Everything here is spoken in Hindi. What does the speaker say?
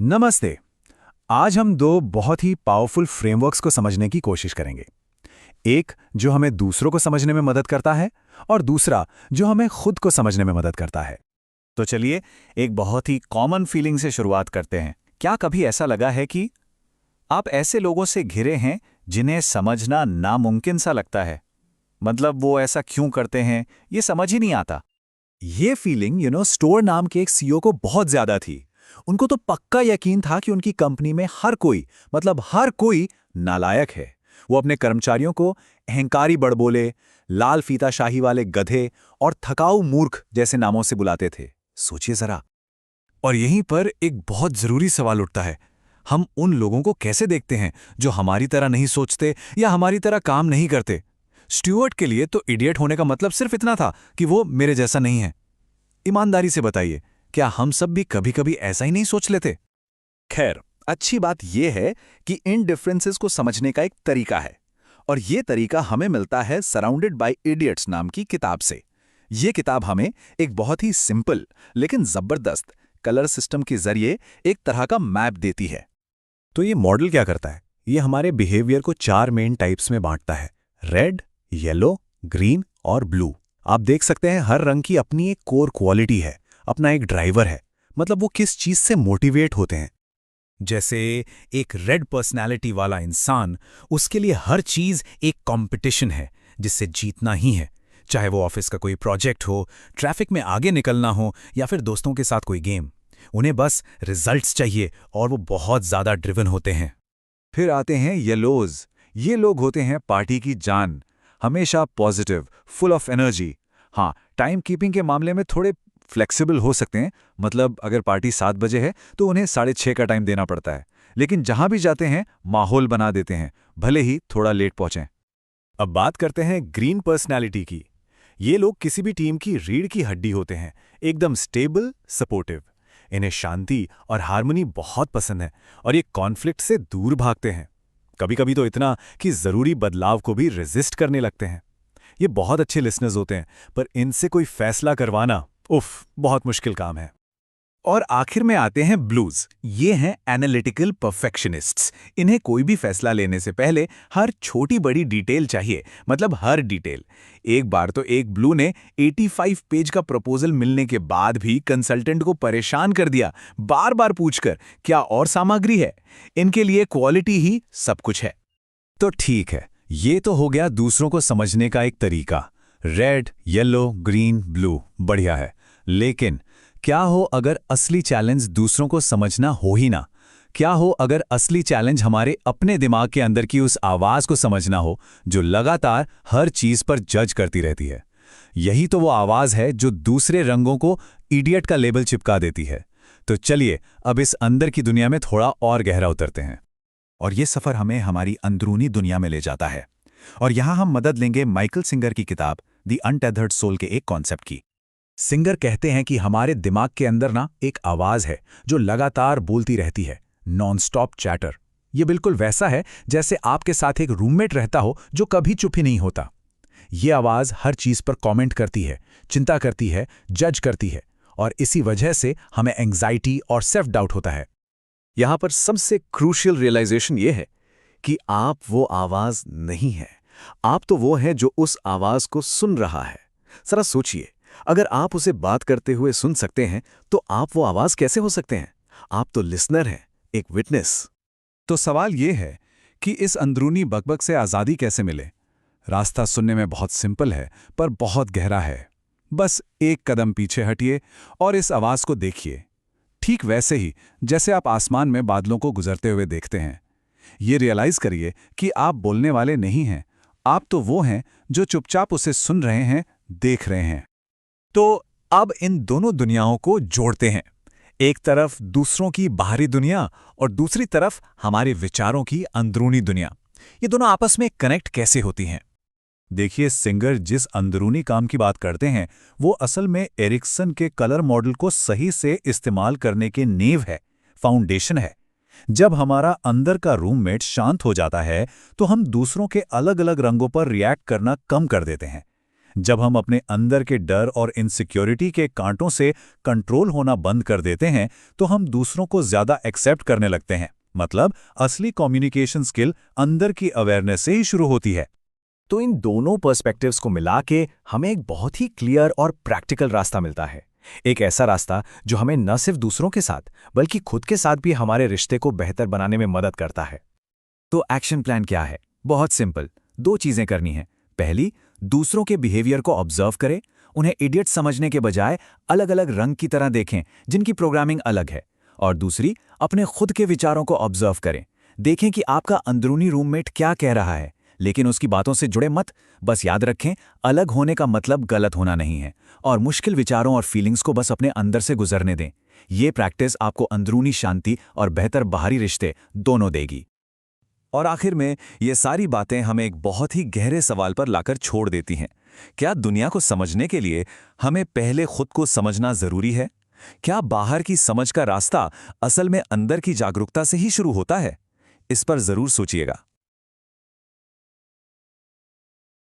नमस्ते। आज हम दो बहुत ही पावरफुल फ्रेमवर्क्स को समझने की कोशिश करेंगे। एक जो हमें दूसरों को समझने में मदद करता है और दूसरा जो हमें खुद को समझने में मदद करता है। तो चलिए, एक बहुत ही कॉमन फीलिंग से शुरुआत करते हैं। क्या कभी ऐसा लगा है कि आप ऐसे लोगों से घिरे हैं जिन्हें समझना नामुमकिन सा लगता है? मतलब वो ऐसा क्यों करते हैं, ये समझ ही नहीं आता। ये फीलिंग स्टोर नाम के एक सीईओ को बहुत ज्यादा थी। उनको तो पक्का यकीन था कि उनकी कंपनी में हर कोई, मतलब हर कोई नालायक है। वो अपने कर्मचारियों को अहंकारी बड़बोले, लाल फीताशाही वाले गधे और थकाऊ मूर्ख जैसे नामों से बुलाते थे। सोचिए जरा। और यहीं पर एक बहुत जरूरी सवाल उठता है। हम उन लोगों को कैसे देखते हैं जो हमारी तरह नहीं सोचते या हमारी तरह काम नहीं करते? स्टुअर्ट के लिए तो इडियट होने का मतलब सिर्फ इतना था कि वो मेरे जैसा नहीं है। ईमानदारी से बताइए, क्या हम सब भी कभी-कभी ऐसा ही नहीं सोच लेते? खैर, अच्छी बात यह है कि इन डिफरेंसेस को समझने का एक तरीका है, और ये तरीका हमें मिलता है सराउंडेड बाय इडियट्स नाम की किताब से। ये किताब हमें एक बहुत ही सिंपल लेकिन जबरदस्त कलर सिस्टम के जरिए एक तरह का मैप देती है। तो ये मॉडल क्या करता है? ये हमारे बिहेवियर को 4 मेन टाइप्स में बांटता है: रेड, येलो, ग्रीन और ब्लू। आप देख सकते हैं हर रंग की अपनी एक कोर क्वालिटी है, अपना एक ड्राइवर है। मतलब वो किस चीज से मोटिवेट होते हैं। जैसे एक रेड पर्सनैलिटी वाला इंसान, उसके लिए हर चीज एक कंपटीशन है जिससे जीतना ही है। चाहे वो ऑफिस का कोई प्रोजेक्ट हो, ट्रैफिक में आगे निकलना हो या फिर दोस्तों के साथ कोई गेम। उन्हें बस रिजल्ट्स चाहिए और वो बहुत ज्यादा ड्रिवन होते हैं। फिर आते हैं येलोज। ये लोग होते हैं पार्टी की जान, हमेशा पॉजिटिव, फुल ऑफ एनर्जी। हाँ, टाइम कीपिंग के मामले में थोड़े फ्लेक्सिबल हो सकते हैं। मतलब अगर पार्टी 7 बजे है तो उन्हें 6:30 का टाइम देना पड़ता है, लेकिन जहां भी जाते हैं माहौल बना देते हैं, भले ही थोड़ा लेट पहुंचें। अब बात करते हैं ग्रीन पर्सनैलिटी की। ये लोग किसी भी टीम की रीढ़ की हड्डी होते हैं, एकदम स्टेबल, सपोर्टिव। इन्हें शांति और हार्मनी बहुत पसंद है और ये कॉन्फ्लिक्ट से दूर भागते हैं। कभी कभी तो इतना कि जरूरी बदलाव को भी रेजिस्ट करने लगते हैं। ये बहुत अच्छे लिसनर्स होते हैं, पर इनसे कोई फैसला करवाना, उफ, बहुत मुश्किल काम है। और आखिर में आते हैं ब्लूज। ये हैं एनालिटिकल परफेक्शनिस्ट्स। इन्हें कोई भी फैसला लेने से पहले हर छोटी बड़ी डिटेल चाहिए, मतलब हर डिटेल। एक बार तो एक ब्लू ने 85 पेज का प्रपोजल मिलने के बाद भी कंसल्टेंट को परेशान कर दिया, बार बार पूछकर क्या और सामग्री है। इनके लिए क्वालिटी ही सब कुछ है। तो ठीक है, ये तो हो गया दूसरों को समझने का एक तरीका। रेड, येलो, ग्रीन, ब्लू, बढ़िया है। लेकिन क्या हो अगर असली चैलेंज दूसरों को समझना हो ही ना? क्या हो अगर असली चैलेंज हमारे अपने दिमाग के अंदर की उस आवाज को समझना हो जो लगातार हर चीज पर जज करती रहती है? यही तो वो आवाज है जो दूसरे रंगों को इडियट का लेबल चिपका देती है। तो चलिए अब इस अंदर की दुनिया में थोड़ा और गहरा उतरते हैं। और ये सफर हमें हमारी अंदरूनी दुनिया में ले जाता है। और यहां हम मदद लेंगे माइकल सिंगर की किताब द अनटेथर्ड सोल के एक कॉन्सेप्ट की। सिंगर कहते हैं कि हमारे दिमाग के अंदर ना एक आवाज है जो लगातार बोलती रहती है, नॉन स्टॉप चैटर। ये बिल्कुल वैसा है जैसे आपके साथ एक रूममेट रहता हो जो कभी चुप ही नहीं होता। ये आवाज हर चीज पर कमेंट करती है, चिंता करती है, जज करती है, और इसी वजह से हमें एंग्जाइटी और सेल्फ डाउट होता है। यहां पर सबसे क्रूशियल रियलाइजेशन ये है कि आप वो आवाज नहीं है, आप तो वो हैं जो उस आवाज को सुन रहा है। जरा सोचिए, अगर आप उसे बात करते हुए सुन सकते हैं तो आप वो आवाज कैसे हो सकते हैं? आप तो लिसनर हैं, एक विटनेस। तो सवाल ये है कि इस अंदरूनी बकबक से आज़ादी कैसे मिले? रास्ता सुनने में बहुत सिंपल है, पर बहुत गहरा है। बस एक कदम पीछे हटिए और इस आवाज को देखिए, ठीक वैसे ही जैसे आप आसमान में बादलों को गुजरते हुए देखते हैं। ये रियलाइज करिए कि आप बोलने वाले नहीं हैं, आप तो वो हैं जो चुपचाप उसे सुन रहे हैं, देख रहे हैं। तो अब इन दोनों दुनियाओं को जोड़ते हैं। एक तरफ दूसरों की बाहरी दुनिया और दूसरी तरफ हमारे विचारों की अंदरूनी दुनिया। ये दोनों आपस में कनेक्ट कैसे होती हैं? देखिए, सिंगर जिस अंदरूनी काम की बात करते हैं वो असल में एरिक्सन के कलर मॉडल को सही से इस्तेमाल करने के नींव है, फाउंडेशन है। जब हमारा अंदर का रूममेट शांत हो जाता है तो हम दूसरों के अलग अलग रंगों पर रिएक्ट करना कम कर देते हैं। जब हम अपने अंदर के डर और इनसिक्योरिटी के कांटों से कंट्रोल होना बंद कर देते हैं तो हम दूसरों को ज्यादा एक्सेप्ट करने लगते हैं। मतलब असली कम्युनिकेशन स्किल अंदर की अवेयरनेस से ही शुरू होती है। तो इन दोनों पर्सपेक्टिव्स को मिला के हमें एक बहुत ही क्लियर और प्रैक्टिकल रास्ता मिलता है। एक ऐसा रास्ता जो हमें न सिर्फ दूसरों के साथ बल्कि खुद के साथ भी हमारे रिश्ते को बेहतर बनाने में मदद करता है। तो एक्शन प्लान क्या है? बहुत सिंपल, 2 चीजें करनी है। पहली, दूसरों के बिहेवियर को ऑब्जर्व करें, उन्हें इडियट समझने के बजाय अलग अलग रंग की तरह देखें जिनकी प्रोग्रामिंग अलग है। और दूसरी, अपने खुद के विचारों को ऑब्जर्व करें, देखें कि आपका अंदरूनी रूममेट क्या कह रहा है, लेकिन उसकी बातों से जुड़े मत। बस याद रखें, अलग होने का मतलब गलत होना नहीं है, और मुश्किल विचारों और फीलिंग्स को बस अपने अंदर से गुजरने दें। ये प्रैक्टिस आपको अंदरूनी शांति और बेहतर बाहरी रिश्ते दोनों देगी। और आखिर में ये सारी बातें हमें एक बहुत ही गहरे सवाल पर लाकर छोड़ देती हैं। क्या दुनिया को समझने के लिए हमें पहले खुद को समझना जरूरी है? क्या बाहर की समझ का रास्ता असल में अंदर की जागरूकता से ही शुरू होता है? इस पर जरूर सोचिएगा।